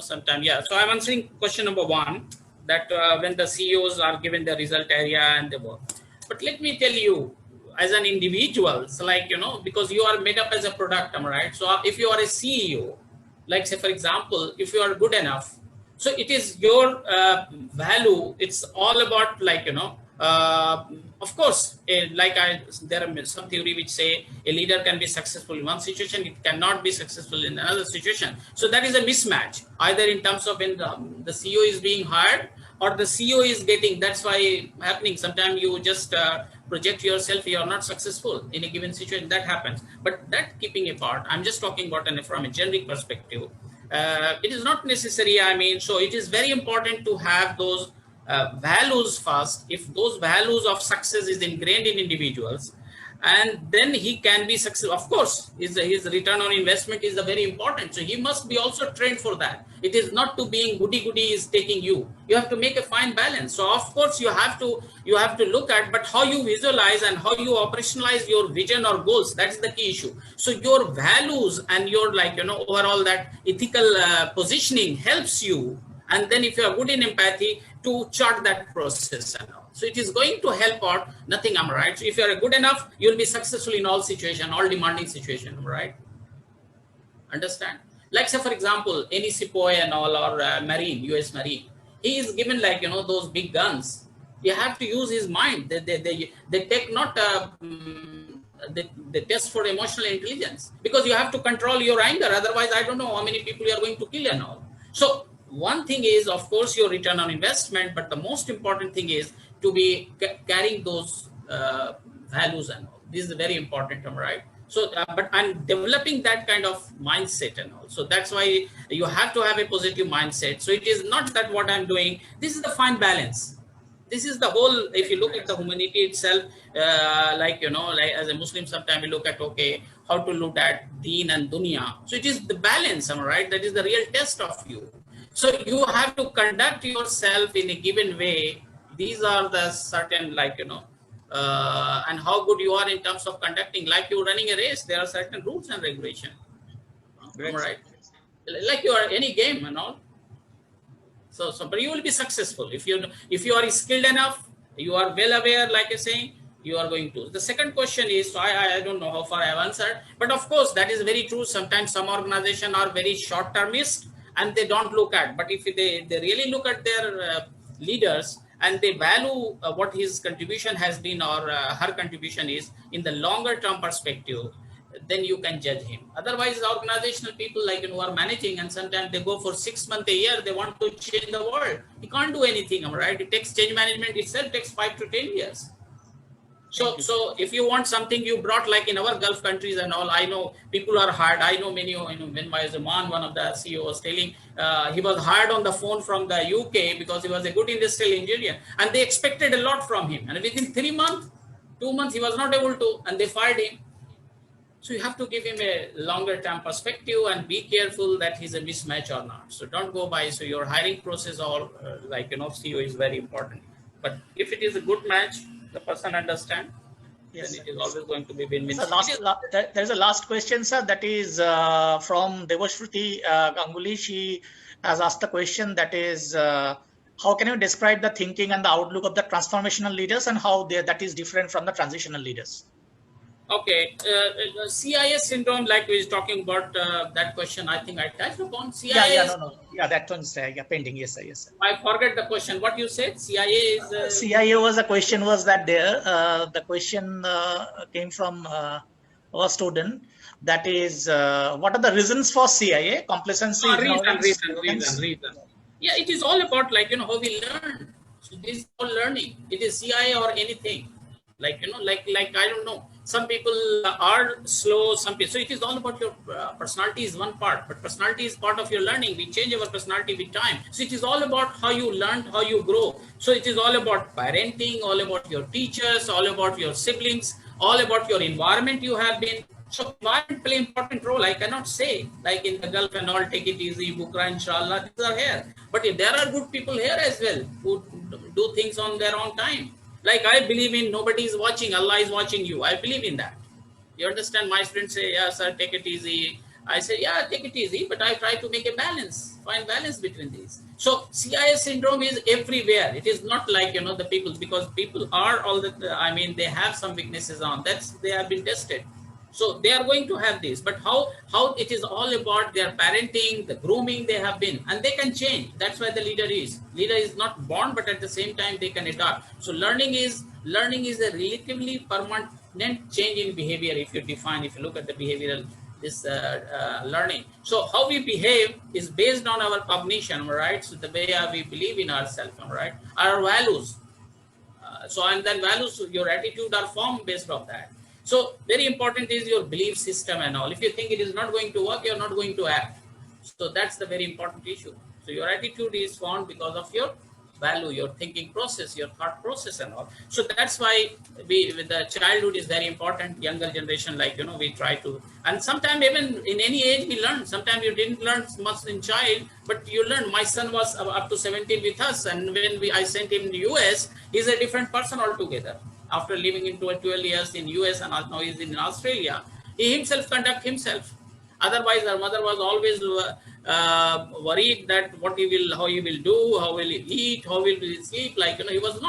sometime. Yeah. So I'm answering question number one, that when the CEOs are given the result area and the work. But let me tell you, as an individual, so because you are made up as a product, am I right? So if you are a CEO, like say for example, if you are good enough, so it is your value. It's all about of course, there are some theory which say a leader can be successful in one situation, it cannot be successful in another situation. So that is a mismatch, either in terms of when the CEO is being hired or the CEO is getting. That's why happening. Sometimes you just project yourself, you are not successful in a given situation. That happens. But that keeping apart, I'm just talking about from a generic perspective. It is not necessary. So it is very important to have those values first. If those values of success is ingrained in individuals, and then he can be successful. Of course, his return on investment is very important. So he must be also trained for that. It is not to being goody is taking you. You have to make a fine balance. So of course you have to look at, but how you visualize and how you operationalize your vision or goals, that's the key issue. So your values and your overall that ethical positioning helps you. And then if you are good in empathy, to chart that process and all. So it is going to help out, nothing, am I right? So if you are good enough, you will be successful in all situations, all demanding situations, right? Understand? Like say for example, any Sepoy and all, or Marine, US Marine, he is given those big guns. You have to use his mind. They take not the test for emotional intelligence, because you have to control your anger. Otherwise, I don't know how many people you are going to kill and all. So one thing is, of course, your return on investment, but the most important thing is to be carrying those values and all. This is very important, right? So, but I'm developing that kind of mindset and all. So that's why you have to have a positive mindset. So it is not that what I'm doing. This is the fine balance. This is the whole. If you look at the humanity itself, like as a Muslim, sometimes we look at, okay, how to look at deen and dunya. So it is the balance, am I right? That is the real test of you. So you have to conduct yourself in a given way. These are the certain and how good you are in terms of conducting. Like you're running a race, there are certain rules and regulation. Right? Like you are any game and all. So but you will be successful if you are skilled enough. You are well aware, like I say, you are going to. The second question is, so I don't know how far I have answered, but of course that is very true. Sometimes some organizations are very short-termist and they don't look at. But if they really look at their leaders and they value what his contribution has been or her contribution is in the longer term perspective, then you can judge him. Otherwise, organizational people who are managing, and sometimes they go for 6 months, a year, they want to change the world. You can't do anything, right? It takes change management itself takes 5 to 10 years. So if you want something you brought, like in our Gulf countries and all, I know people are hired. I know many, when my Zaman, one of the CEO was telling, he was hired on the phone from the UK because he was a good industrial engineer, and they expected a lot from him. And within 3 months, 2 months, he was not able to, and they fired him. So you have to give him a longer term perspective and be careful that he's a mismatch or not. So don't go by. So your hiring process or CEO is very important. But if it is a good match, the person understand, yes, then it is always going to be win-win. There is a last question, sir. That is from Devashruti Ganguly. She has asked the question, that is, how can you describe the thinking and the outlook of the transformational leaders and how that is different from the transitional leaders? Okay, CIS syndrome, like we was talking about that question, I think I touched upon. CIS. Yeah, that one's pending. Yes, sir. Yes, sir. I forget the question. What you said? CIA is. CIA was a question. Was that there? The question came from a student. That is, what are the reasons for CIA complacency? Reason. Yeah, it is all about how we learn. So this is all learning. It is CIA or anything. Like I don't know. Some people are slow. Some people. So it is all about your personality is one part, but personality is part of your learning. We change our personality with time. So it is all about how you learn, how you grow. So it is all about parenting, all about your teachers, all about your siblings, all about your environment you have been. So environment play important role. I cannot say like in the Gulf and all, take it easy, Bukra, inshallah, these are here. But if there are good people here as well who do things on their own time. Like I believe in nobody is watching, Allah is watching you. I believe in that. You understand? My friends say, yeah, sir, take it easy. I say, yeah, take it easy, but I try to make a balance, find balance between these. So CIS syndrome is everywhere. It is not like, the people, because people are all the, they have some weaknesses on that's, they have been tested. So they are going to have this, but how it is all about their parenting, the grooming they have been, and they can change. That's why the leader is not born, but at the same time they can adapt. So learning is a relatively permanent change in behavior. If you look at the behavioral learning. So how we behave is based on our cognition, right? So the way we believe in ourselves, right? Our values. And then values, your attitude are formed based off that. So very important is your belief system and all. If you think it is not going to work, you're not going to act. So that's the very important issue. So your attitude is formed because of your value, your thinking process, your thought process and all. So that's why with the childhood is very important. Younger generation, we try to, and sometimes even in any age we learn. Sometimes you didn't learn much in child, but you learn. My son was up to 17 with us, and when I sent him to US, he's a different person altogether. After living in 12 years in US and now he's in Australia, he himself conduct himself. Otherwise, our mother was always worried that how he will do, how will he eat, how will he sleep. He was not.